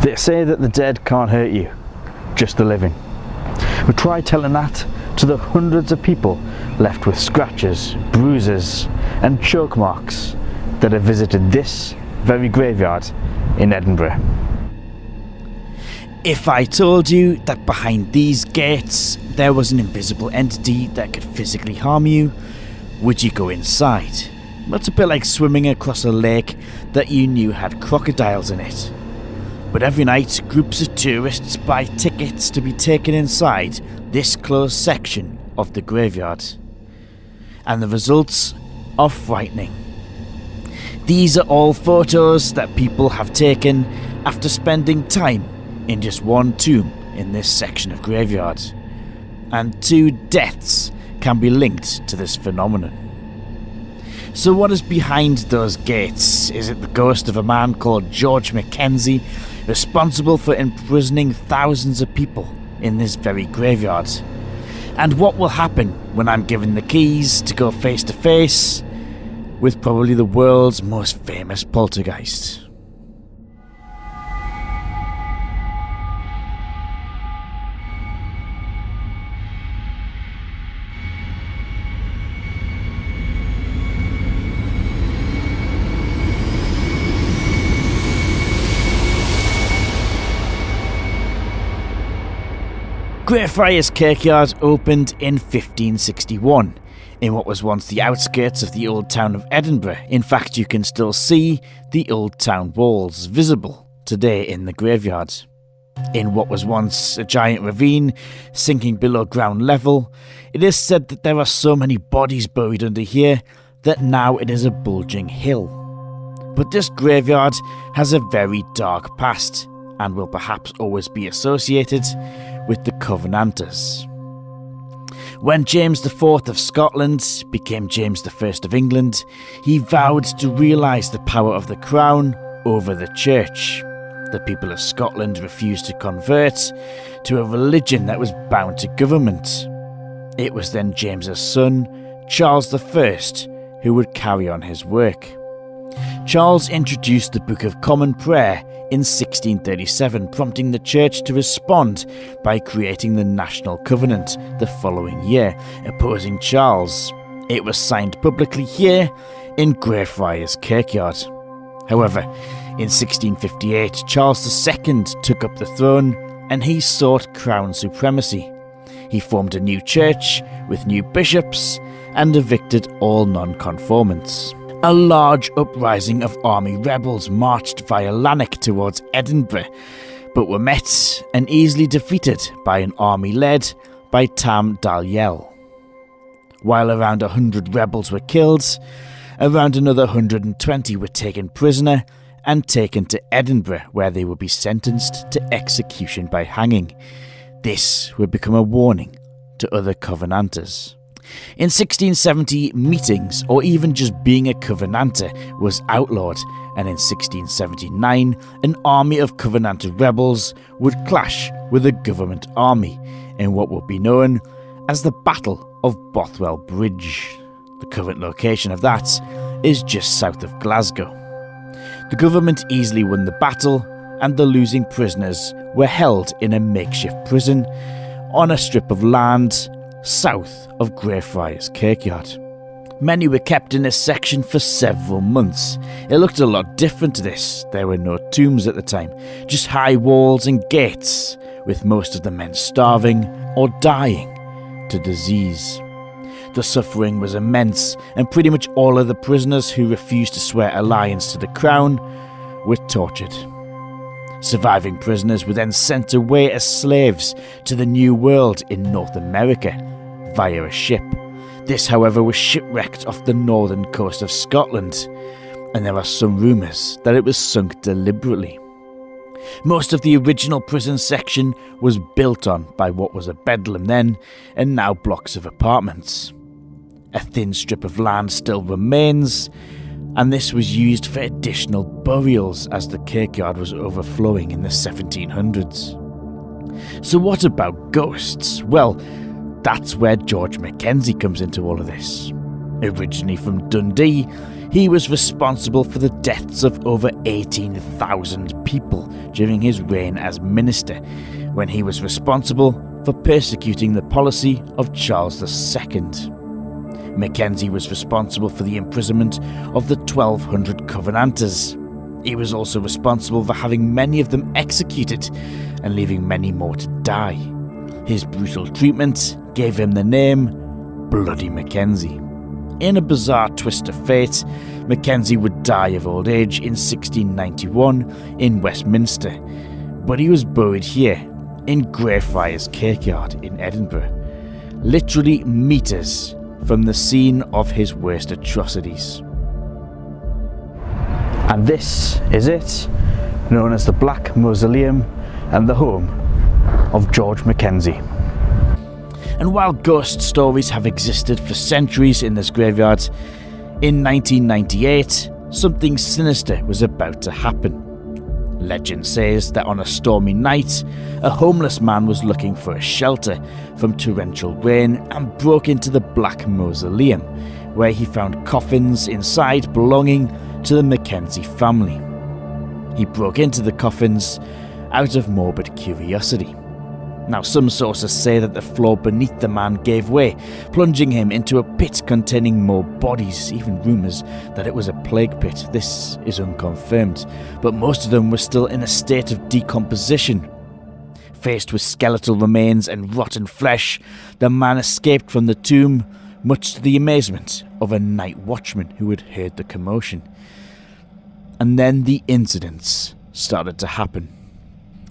They say that the dead can't hurt you, just the living. But try telling that to the hundreds of people left with scratches, bruises and choke marks that have visited this very graveyard in Edinburgh. If I told you that behind these gates there was an invisible entity that could physically harm you, would you go inside? Well, it's a bit like swimming across a lake that you knew had crocodiles in it. But every night, groups of tourists buy tickets to be taken inside this closed section of the graveyard. And the results are frightening. These are all photos that people have taken after spending time in just one tomb in this section of graveyard. And 2 deaths can be linked to this phenomenon. So what is behind those gates? Is it the ghost of a man called George Mackenzie, responsible for imprisoning thousands of people in this very graveyard? And what will happen when I'm given the keys to go face to face with probably the world's most famous poltergeist? Greyfriars Kirkyard opened in 1561, in what was once the outskirts of the old town of Edinburgh. In fact, you can still see the old town walls visible today in the graveyard. In what was once a giant ravine sinking below ground level, it is said that there are so many bodies buried under here that now it is a bulging hill. But this graveyard has a very dark past, and will perhaps always be associated with the Covenanters. When James IV of Scotland became James I of England, he vowed to realise the power of the crown over the church. The people of Scotland refused to convert to a religion that was bound to government. It was then James's son, Charles I, who would carry on his work. Charles introduced the Book of Common Prayer in 1637, prompting the church to respond by creating the National Covenant the following year, opposing Charles. It was signed publicly here in Greyfriars Kirkyard. However, in 1658, Charles II took up the throne and he sought crown supremacy. He formed a new church with new bishops and evicted all non-conformants. A large uprising of army rebels marched via Lanark towards Edinburgh, but were met and easily defeated by an army led by Tam Dalyell. While around 100 rebels were killed, around another 120 were taken prisoner and taken to Edinburgh, where they would be sentenced to execution by hanging. This would become a warning to other Covenanters. In 1670, meetings, or even just being a Covenanter, was outlawed, and in 1679, an army of Covenanter rebels would clash with a government army in what would be known as the Battle of Bothwell Bridge. The current location of that is just south of Glasgow. The government easily won the battle, and the losing prisoners were held in a makeshift prison on a strip of land south of Greyfriars Kirkyard. Many were kept in this section for several months. It looked a lot different to this. There were no tombs at the time, just high walls and gates, with most of the men starving or dying to disease. The suffering was immense, and pretty much all of the prisoners who refused to swear allegiance to the crown were tortured. Surviving prisoners were then sent away as slaves to the New World in North America via a ship. This, however, was shipwrecked off the northern coast of Scotland, and there are some rumours that it was sunk deliberately. Most of the original prison section was built on by what was a bedlam then, and now blocks of apartments. A thin strip of land still remains, and this was used for additional burials as the kirkyard was overflowing in the 1700s. So what about ghosts? Well, that's where George Mackenzie comes into all of this. Originally from Dundee, he was responsible for the deaths of over 18,000 people during his reign as minister, when he was responsible for persecuting the policy of Charles II. Mackenzie was responsible for the imprisonment of the 1,200 Covenanters. He was also responsible for having many of them executed and leaving many more to die. His brutal treatment gave him the name Bloody Mackenzie. In a bizarre twist of fate, Mackenzie would die of old age in 1691 in Westminster, but he was buried here in Greyfriars Kirkyard in Edinburgh, literally metres from the scene of his worst atrocities. And this is it, known as the Black Mausoleum and the home of George Mackenzie. And while ghost stories have existed for centuries in this graveyard, in 1998, something sinister was about to happen. Legend says that on a stormy night, a homeless man was looking for a shelter from torrential rain and broke into the Black Mausoleum, where he found coffins inside belonging to the Mackenzie family. He broke into the coffins out of morbid curiosity. Now, some sources say that the floor beneath the man gave way, plunging him into a pit containing more bodies, even rumours that it was a plague pit. This is unconfirmed, but most of them were still in a state of decomposition. Faced with skeletal remains and rotten flesh, the man escaped from the tomb, much to the amazement of a night watchman who had heard the commotion. And then the incidents started to happen.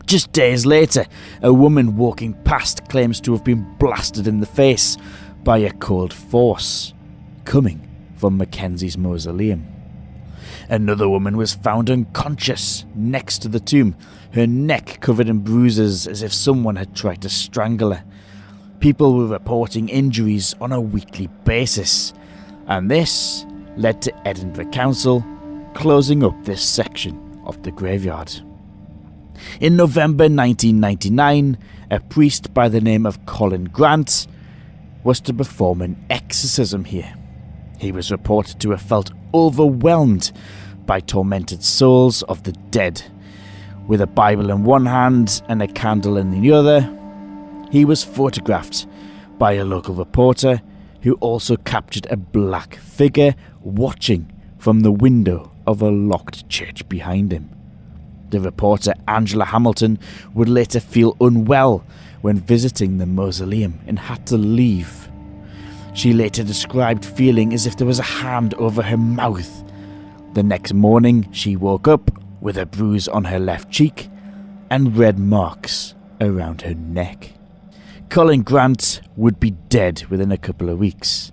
Just days later, a woman walking past claims to have been blasted in the face by a cold force, coming from Mackenzie's mausoleum. Another woman was found unconscious next to the tomb, her neck covered in bruises as if someone had tried to strangle her. People were reporting injuries on a weekly basis, and this led to Edinburgh Council closing up this section of the graveyard. In November 1999, a priest by the name of Colin Grant was to perform an exorcism here. He was reported to have felt overwhelmed by tormented souls of the dead. With a Bible in one hand and a candle in the other, he was photographed by a local reporter who also captured a black figure watching from the window of a locked church behind him. The reporter Angela Hamilton would later feel unwell when visiting the mausoleum and had to leave. She later described feeling as if there was a hand over her mouth. The next morning, she woke up with a bruise on her left cheek and red marks around her neck. Colin Grant would be dead within a couple of weeks.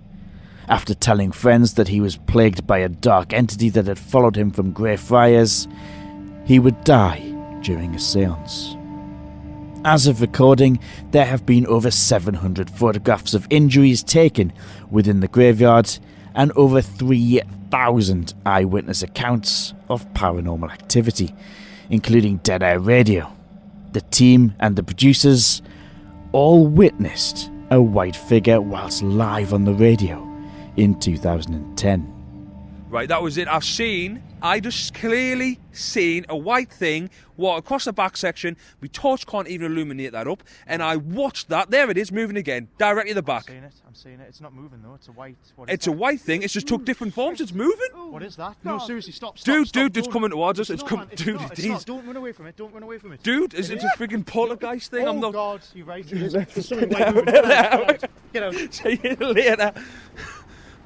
After telling friends that he was plagued by a dark entity that had followed him from Greyfriars, he would die during a seance. As of recording, there have been over 700 photographs of injuries taken within the graveyard and over 3,000 eyewitness accounts of paranormal activity, including Dead Air Radio. The team and the producers all witnessed a white figure whilst live on the radio in 2010. Right, that was it. I just clearly seen a white thing walk across the back section. My torch can't even illuminate that up. And I watched that. There it is, moving again, directly at the back. I'm seeing it. It's not moving though. It's a white. It's a white thing. It's just took different forms. It's moving. What is that? No, seriously, stop. Dude, Stop, it's coming towards us. It's coming. Dude, it's not. Don't run away from it. Don't run away from it. Dude, is it a freaking poltergeist thing? Oh I'm not. God, you're right. There's something white moving. Get out. See you later.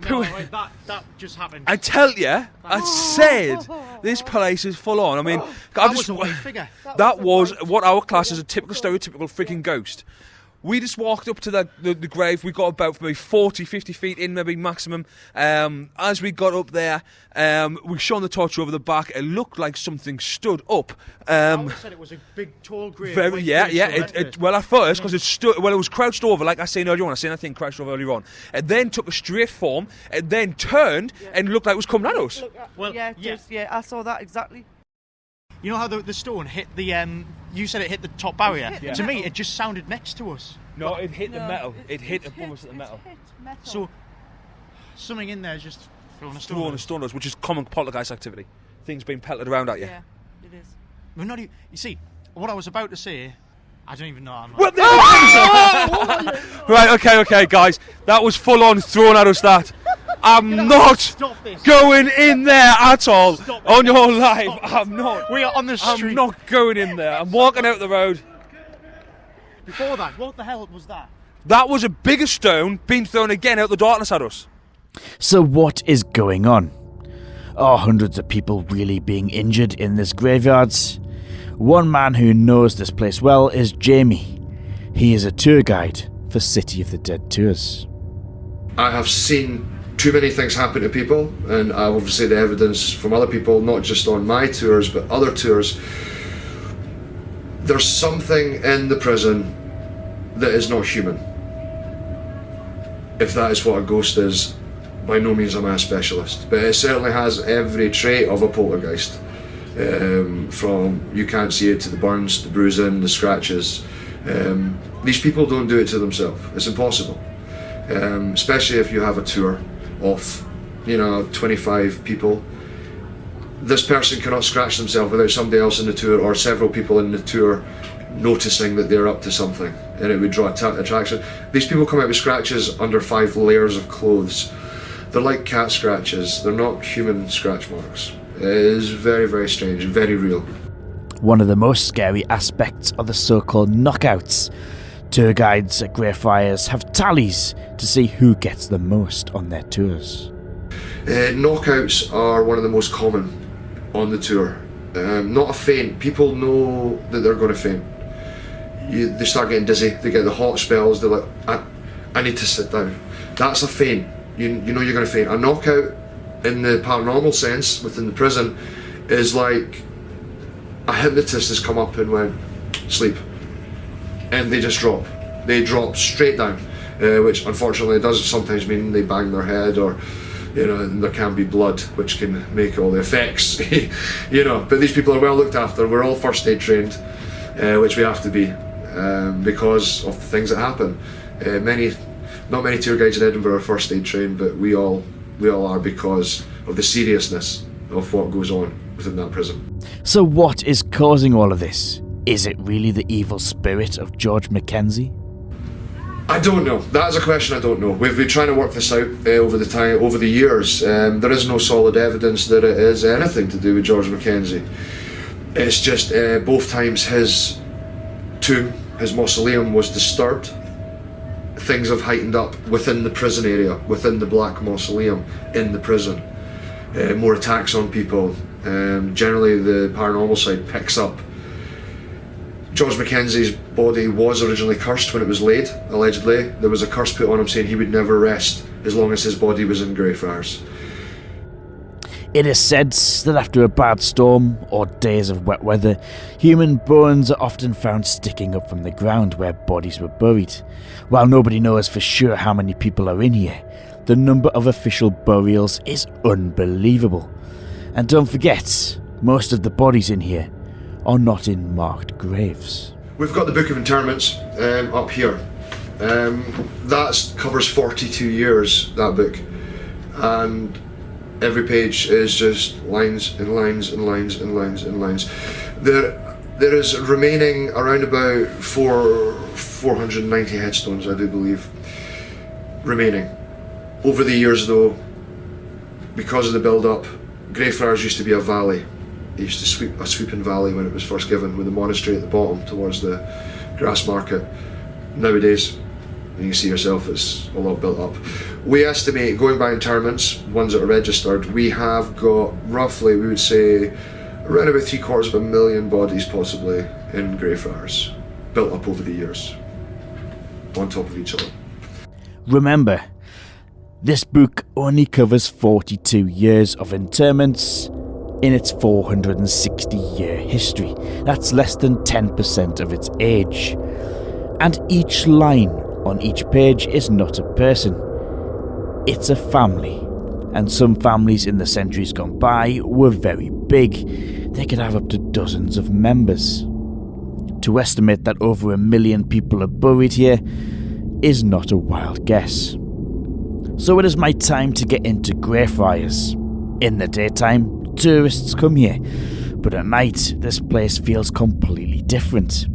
No, right, that just happened. I tell you, I said this place is full on. I mean, that was a white figure. That was what our class is a typical, stereotypical freaking ghost. We just walked up to the grave. We got about maybe 40, 50 feet in, maybe maximum. As we got up there, we shone the torch over the back. It looked like something stood up. I said it was a big, tall grave. Well, at first, because it stood. Well, it was crouched over, like I seen earlier on. I seen that thing crouched over earlier on. It then took a straight form. It then turned and looked like it was coming at us. I saw that exactly. You know how the stone hit the you said it hit the top barrier. Yeah. To me, it just sounded next to us. No, it hit the metal. It hit above us at the metal. So something in there is just throwing a stone. Throwing a stone at us, which is common poltergeist activity. Things being pelted around at you. Yeah, it is. We're not. You see, what I was about to say, I don't even know. I'm not. Right, okay, guys. That was full on thrown at us, that. I'm not Stop this. going in there at all. Stop it. On your life, Stop this. I'm not. We are on the street. I'm not going in there. I'm walking out the road. Before that, what the hell was that? That was a bigger stone being thrown again out the darkness at us. So what is going on? Are hundreds of people really being injured in this graveyard? One man who knows this place well is Jamie. He is a tour guide for City of the Dead tours. I have seen too many things happen to people, and I've obviously the evidence from other people, not just on my tours but other tours. There's something in the prison that is not human. If that is what a ghost is, by no means am I a specialist, but it certainly has every trait of a poltergeist. From you can't see it to the burns, the bruising, the scratches. These people don't do it to themselves. It's impossible. Especially if you have a tour of 25 people. This person cannot scratch themselves without somebody else in the tour or several people in the tour noticing that they're up to something, and it would draw attraction. These people come out with scratches under 5 layers of clothes. They're like cat scratches. They're not human scratch marks. It is very, very strange, very real. One of the most scary aspects are the so-called knockouts. Tour guides at Greyfriars have tallies to see who gets the most on their tours. Knockouts are one of the most common on the tour. Not a faint. People know that they're going to faint. They start getting dizzy, they get the hot spells, they're like, I need to sit down. That's a faint. You know you're going to faint. A knockout, in the paranormal sense, within the prison, is like a hypnotist has come up and went, sleep. And they just drop. They drop straight down, which unfortunately does sometimes mean they bang their head, or there can be blood, which can make all the effects. But these people are well looked after. We're all first aid trained, which we have to be, because of the things that happen. Not many tour guides in Edinburgh are first aid trained, but we all are, because of the seriousness of what goes on within that prison. So what is causing all of this? Is it really the evil spirit of George Mackenzie? I don't know. That is a question I don't know. We've been trying to work this out over the years. There is no solid evidence that it is anything to do with George Mackenzie. It's just both times his tomb, his mausoleum, was disturbed. Things have heightened up within the prison area, within the Black Mausoleum in the prison. More attacks on people. Generally the paranormal side picks up. George Mackenzie's body was originally cursed when it was laid, allegedly. There was a curse put on him saying he would never rest as long as his body was in Greyfriars. It is said that after a bad storm or days of wet weather, human bones are often found sticking up from the ground where bodies were buried. While nobody knows for sure how many people are in here, the number of official burials is unbelievable. And don't forget, most of the bodies in here are not in marked graves. We've got the Book of Interments up here. That covers 42 years, that book. And every page is just lines and lines and lines and lines and lines. There is remaining around about 490 headstones, I do believe, remaining. Over the years though, because of the build-up, Greyfriars used to be a valley. It used to sweep a sweeping valley when it was first given, with the monastery at the bottom towards the grass market. Nowadays, you can see yourself, it's a lot built up. We estimate, going by interments, ones that are registered, we have got roughly, we would say, around about 750,000 bodies possibly in Greyfriars, built up over the years, on top of each other. Remember, this book only covers 42 years of interments in its 460-year history. That's less than 10% of its age. And each line on each page is not a person. It's a family. And some families in the centuries gone by were very big. They could have up to dozens of members. To estimate that over 1 million people are buried here is not a wild guess. So it is my time to get into Greyfriars. In the daytime, tourists come here, But at night, this place feels completely different.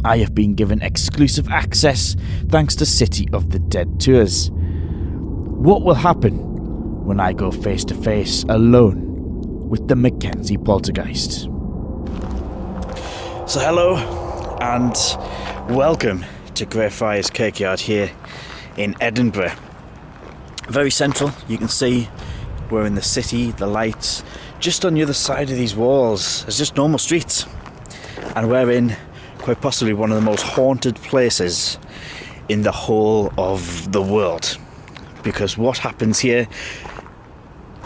I have been given exclusive access thanks to City of the Dead tours. What will happen when I go face to face alone with the Mackenzie poltergeist? So hello and welcome to Greyfriars Kirkyard here in Edinburgh. Very central, you can see we're in the city, the lights. Just on the other side of these walls is just normal streets. And we're in quite possibly one of the most haunted places in the whole of the world. Because what happens here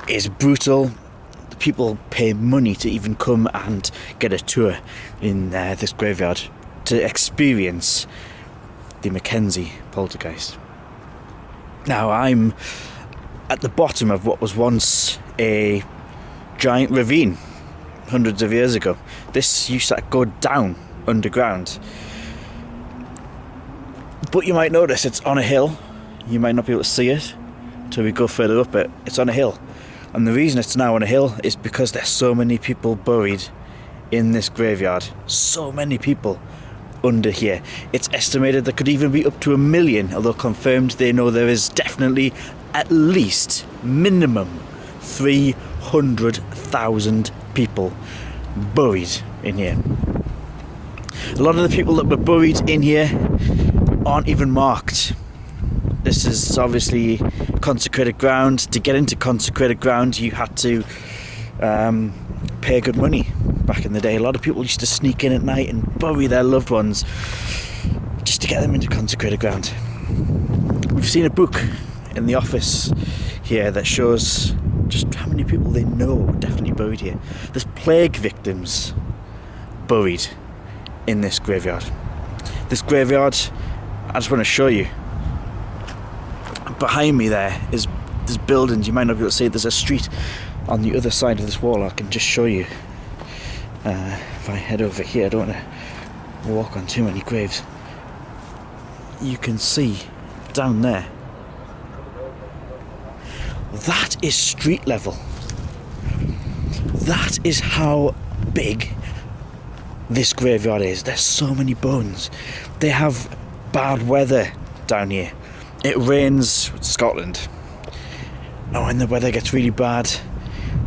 is brutal. People pay money to even come and get a tour in this graveyard to experience the Mackenzie poltergeist. Now I'm at the bottom of what was once a giant ravine hundreds of years ago. This used to go down underground. But you might notice it's on a hill. You might not be able to see it until we go further up it. It's on a hill. And the reason it's now on a hill is because there's so many people buried in this graveyard. So many people under here. It's estimated there could even be up to 1 million, although confirmed they know there is definitely at least minimum 300,000 people buried in here. A lot of the people that were buried in here aren't even marked. This is obviously consecrated ground. To get into consecrated ground you had to pay good money back in the day. A lot of people used to sneak in at night and bury their loved ones just to get them into consecrated ground. We've seen a book in the office here that shows just how many people they know are definitely buried here. There's plague victims buried in this graveyard. This graveyard, I just want to show you. Behind me there's buildings, you might not be able to see it. There's a street on the other side of this wall. I can just show you. If I head over here, I don't want to walk on too many graves. You can see down there. That is street level. That is how big this graveyard is. There's so many bones. They have bad weather down here. It rains, Scotland. And when the weather gets really bad,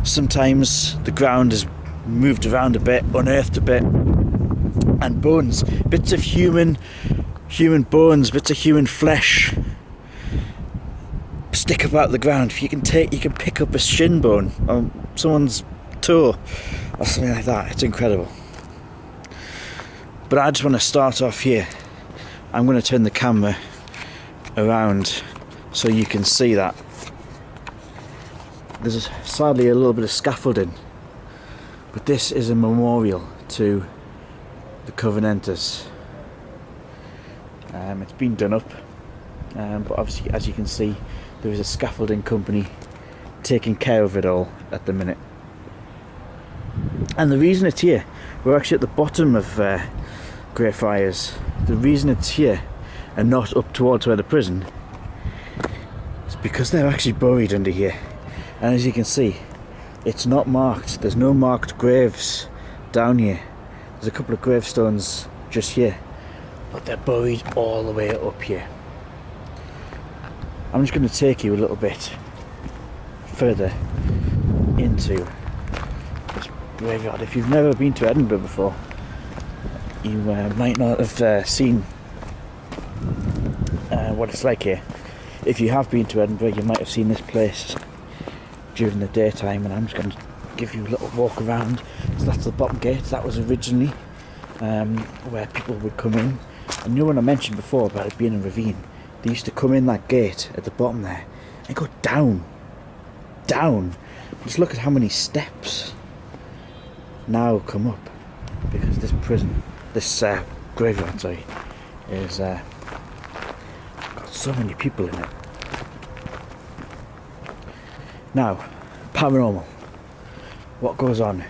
sometimes the ground is moved around a bit, unearthed a bit, and bones, bits of human bones, bits of human flesh stick about the ground. You can pick up a shin bone on someone's toe or something like that. It's incredible. But I just want to start off here. I'm going to turn the camera around so you can see that. There's sadly a little bit of scaffolding, but this is a memorial to the Covenanters. It's been done up, but obviously, as you can see, there is a scaffolding company taking care of it all at the minute. And the reason it's here, we're actually at the bottom of Greyfriars. The reason it's here and not up towards where the prison is because they're actually buried under here. And as you can see, it's not marked. There's no marked graves down here. There's a couple of gravestones just here, but they're buried all the way up here. I'm just going to take you a little bit further into this graveyard. If you've never been to Edinburgh before, you might not have seen what it's like here. If you have been to Edinburgh, you might have seen this place during the daytime, and I'm just going to give you a little walk around. So that's the bottom gate. That was originally where people would come in. And you know when I mentioned before about it being a ravine, they used to come in that gate at the bottom there and go down. Just look at how many steps now come up, because this graveyard, is got so many people in it. Now, paranormal. What goes on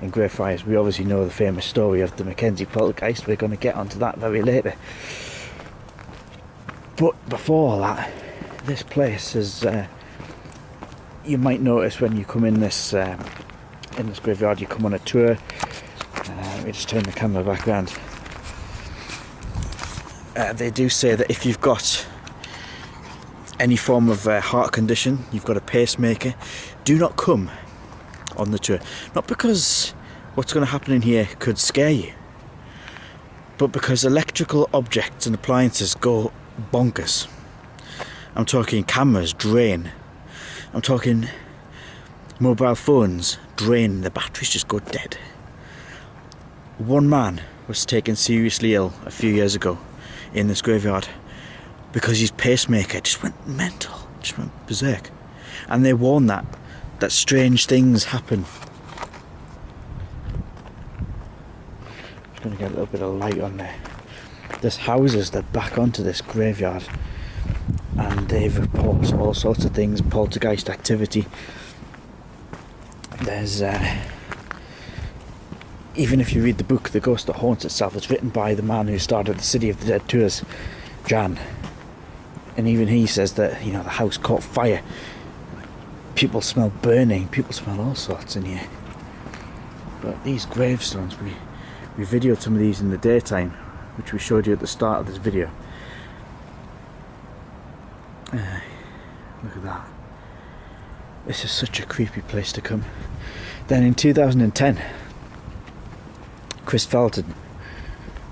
in Greyfriars? We obviously know the famous story of the Mackenzie poltergeist. We're going to get onto that very later. But before that, this place is, you might notice when you come in this in this graveyard. You come on a tour. Let me just turn the camera back around. They do say that if you've got any form of heart condition, you've got a pacemaker, do not come on the tour. Not because what's going to happen in here could scare you, but because electrical objects and appliances go bonkers. I'm talking cameras drain. I'm talking mobile phones drain. The batteries just go dead. One man was taken seriously ill a few years ago in this graveyard because his pacemaker just went mental, just went berserk. And they warn that strange things happen. Just going to get a little bit of light on there. There's houses that back onto this graveyard, and they report all sorts of things, poltergeist activity. There's even if you read the book The Ghost That Haunts Itself, it's written by the man who started the City of the Dead tours, Jan, and even he says that, you know, the house caught fire, people smell burning, people smell all sorts in here. But these gravestones, we videoed some of these in the daytime, which we showed you at the start of this video. Look at that. This is such a creepy place to come. Then in 2010, Chris Felton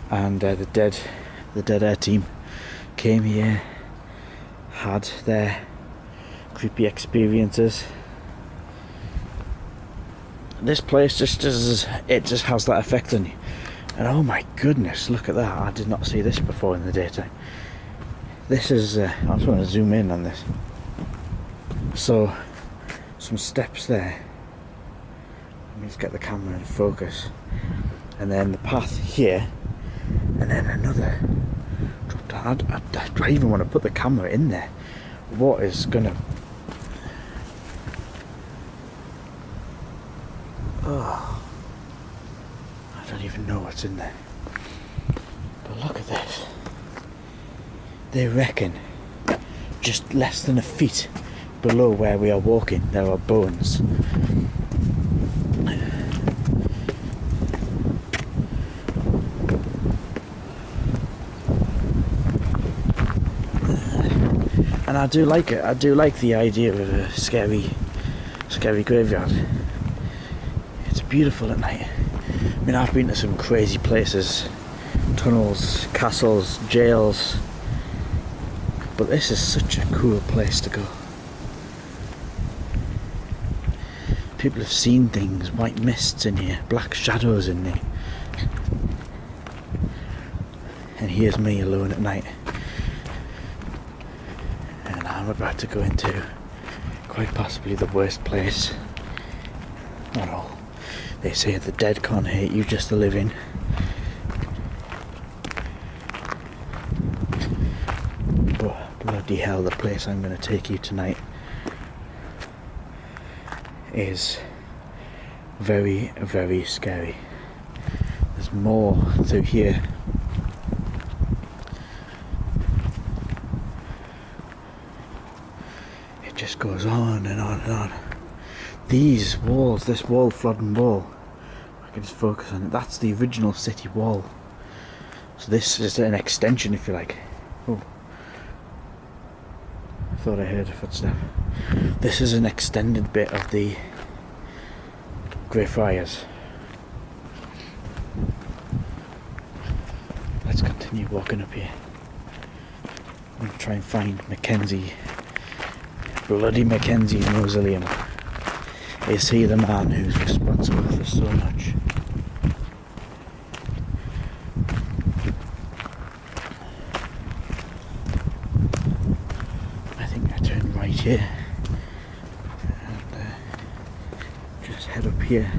and the Dead Air team came here, had their creepy experiences. This place just has that effect on you. And oh my goodness, look at that. I did not see this before in the daytime. This is, I just want to zoom in on this. So, some steps there. Let me just get the camera in focus. And then the path here, and then another drop down. Do I even want to put the camera in there? What is gonna... Oh, I don't even know what's in there. But look at this. They reckon just less than a feet below where we are walking there are bones. And I do like it. I do like the idea of a scary graveyard. It's beautiful at night. I mean, I've been to some crazy places, tunnels, castles, jails, but this is such a cool place to go. People have seen things, white mists in here, black shadows in there. And here's me alone at night. And I'm about to go into quite possibly the worst place. Not all. They say the dead can't hate you, just the living. But bloody hell, the place I'm going to take you tonight is very, very scary. There's more through here. It just goes on and on and on. These walls, this wall, Flodden Wall, I can just focus on it, that's the original city wall. So this is an extension, if you like. Oh, I thought I heard a footstep. This is an extended bit of the Greyfriars. Let's continue walking up here. I'm going to try and find Mackenzie. Bloody Mackenzie's mausoleum. Is he the man who's responsible for so much? I think I turn right here and just head up here.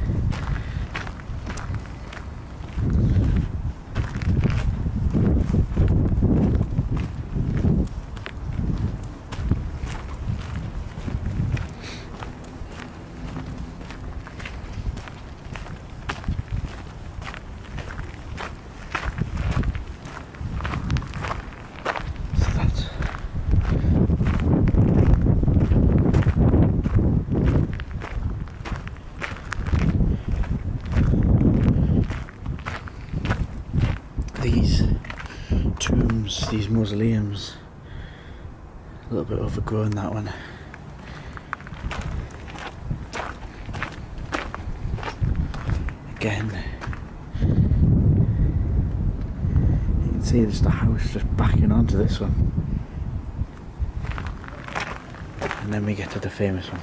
mausoleums. A little bit overgrown, that one. Again, you can see there's the house just backing onto this one. And then we get to the famous one.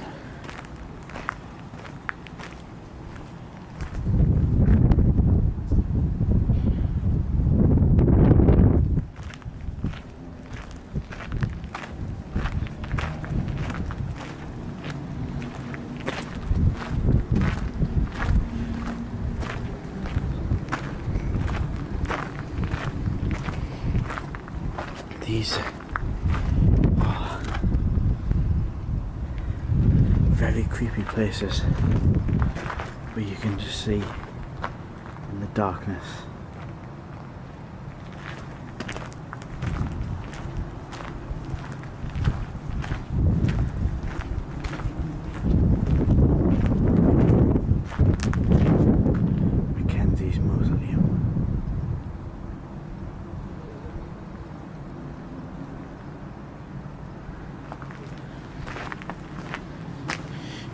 These are very creepy places where you can just see in the darkness. Mackenzie's mausoleum.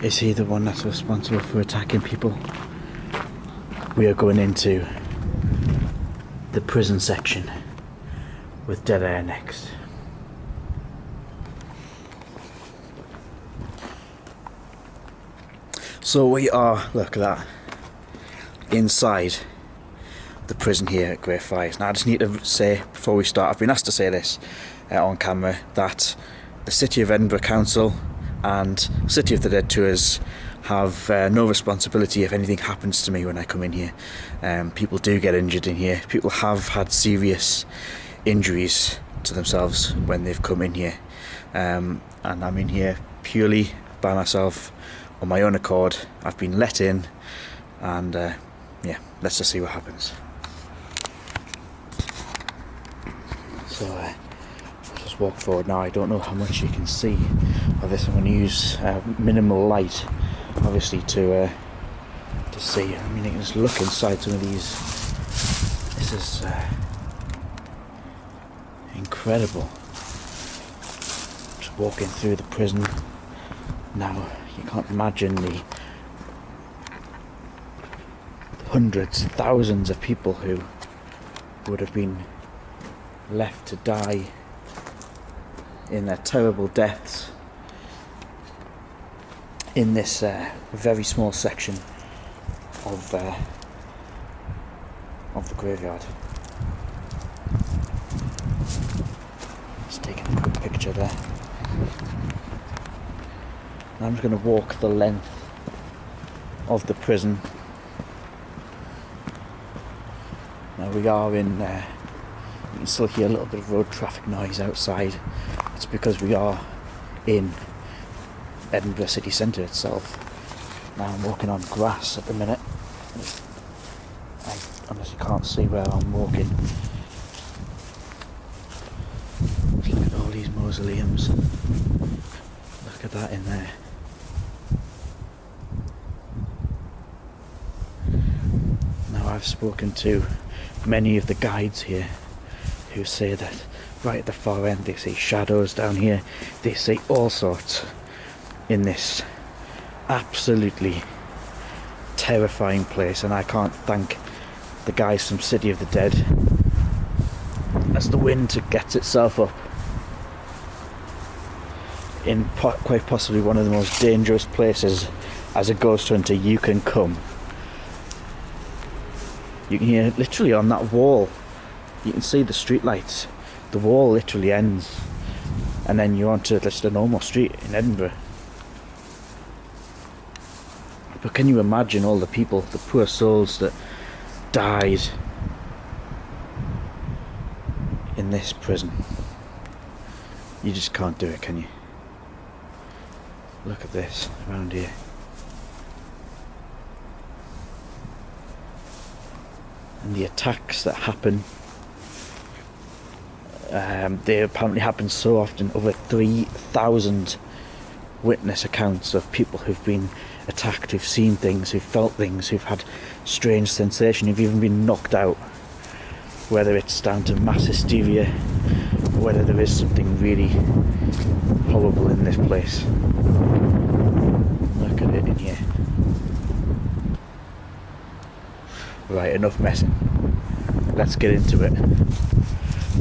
Is he the one that's responsible for attacking people? We are going into the prison section with dead air next. So we are, look at that, inside the prison here at Greyfriars. Now I just need to say before we start, I've been asked to say this on camera, that the City of Edinburgh Council and City of the Dead Tours have no responsibility if anything happens to me when I come in here. People do get injured in here. People have had serious injuries to themselves when they've come in here. And I'm in here purely by myself, on my own accord. I've been let in, and yeah, let's just see what happens. So just walk forward now. I don't know how much you can see of this. I'm going to use minimal light, obviously, to see. I mean, you can just look inside some of these. This is incredible. Just walking through the prison now. You can't imagine the hundreds, thousands of people who would have been left to die in their terrible deaths in this very small section of the graveyard. Just taking a quick picture there. I'm just going to walk the length of the prison. Now we are in, you can still hear a little bit of road traffic noise outside. It's because we are in Edinburgh city centre itself. Now I'm walking on grass at the minute. I honestly can't see where I'm walking. Just look at all these mausoleums. Look at that in there. Now I've spoken to many of the guides here who say that right at the far end they see shadows down here, they see all sorts in this absolutely terrifying place, and I can't thank the guys from City of the Dead as the wind gets itself up in quite possibly one of the most dangerous places as a ghost hunter you can come. You can hear literally on that wall, you can see the street lights. The wall literally ends and then you're onto just a normal street in Edinburgh. But can you imagine all the people, the poor souls that died in this prison? You just can't do it, can you? Look at this around here. And the attacks that happen, they apparently happen so often. Over 3,000 witness accounts of people who've been attacked, who've seen things, who've felt things, who've had strange sensation, who've even been knocked out. Whether it's down to mass hysteria, whether there is something really horrible in this place. Look at it in here. Right, enough messing. Let's get into it.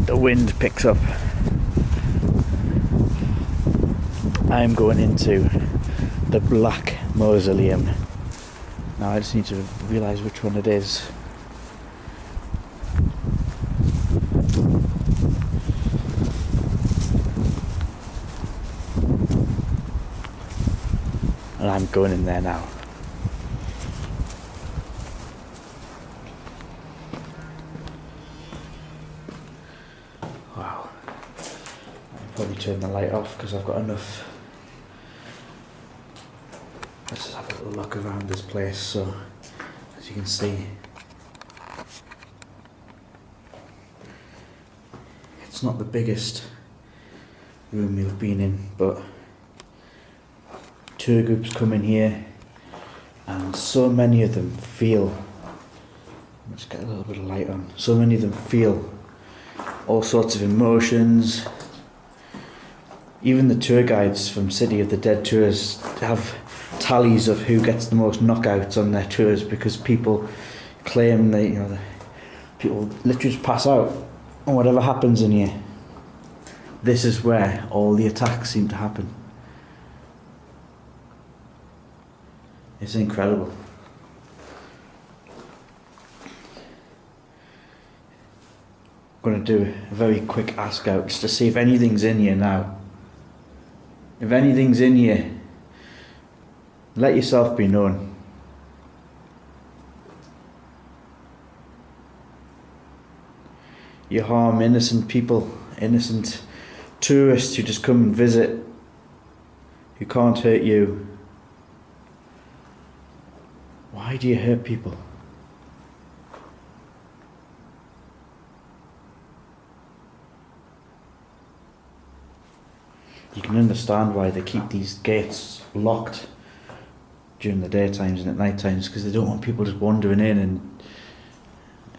The wind picks up. I'm going into the Black Mausoleum. Now I just need to realise which one it is. And I'm going in there now. Wow. I'll probably turn the light off because I've got enough. Let's just have a little look around this place. So, as you can see, it's not the biggest room we've been in, but tour groups come in here and so many of them feel, let's get a little bit of light on, so many of them feel all sorts of emotions. Even the tour guides from City of the Dead tours have tallies of who gets the most knockouts on their tours, because people claim that, you know, the people literally just pass out and whatever happens in here. This is where all the attacks seem to happen. It's incredible. I'm going to do a very quick ask out just to see if anything's in here now. If anything's in here, let yourself be known. You harm innocent people, innocent tourists who just come and visit, who can't hurt you. Why do you hurt people? You can understand why they keep these gates locked during the daytimes and at night times, because they don't want people just wandering in, and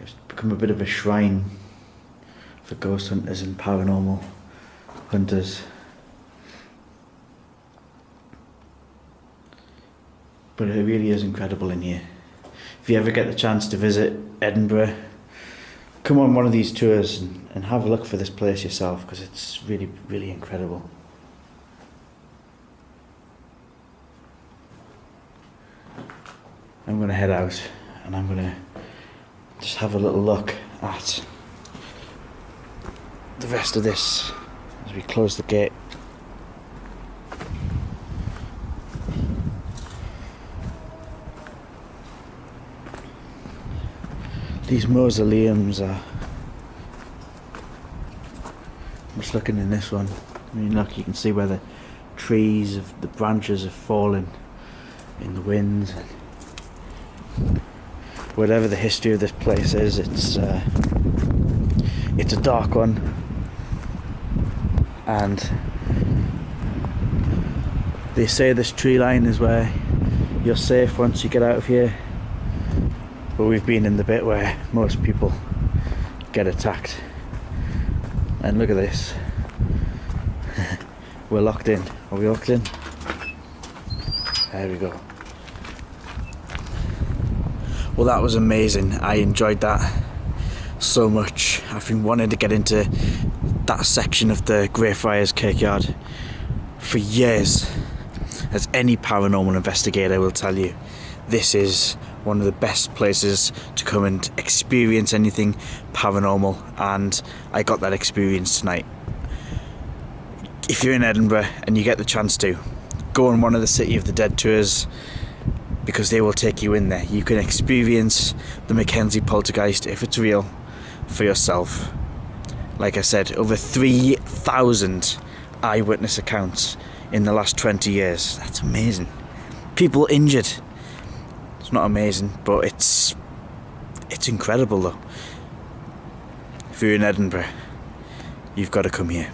it's become a bit of a shrine for ghost hunters and paranormal hunters. But it really is incredible in here. If you ever get the chance to visit Edinburgh, come on one of these tours and have a look for this place yourself, because it's really, really incredible. I'm going to head out and I'm going to just have a little look at the rest of this as we close the gate. These mausoleums are... I'm just looking in this one. I mean, look, you can see where the trees, the branches have fallen in the wind. Whatever the history of this place is, it's a dark one, and they say this tree line is where you're safe once you get out of here. But we've been in the bit where most people get attacked. And look at this. We're locked in. Are we locked in? There we go. Well, that was amazing. I enjoyed that so much. I've been wanting to get into that section of the Greyfriars Kirkyard for years. As any paranormal investigator will tell you, this is one of the best places to come and experience anything paranormal, and I got that experience tonight. If you're in Edinburgh and you get the chance to, go on one of the City of the Dead tours, because they will take you in there. You can experience the Mackenzie poltergeist, if it's real, for yourself. Like I said, over 3,000 eyewitness accounts in the last 20 years. That's amazing. People injured. It's not amazing, but it's incredible though. If you're in Edinburgh, you've got to come here.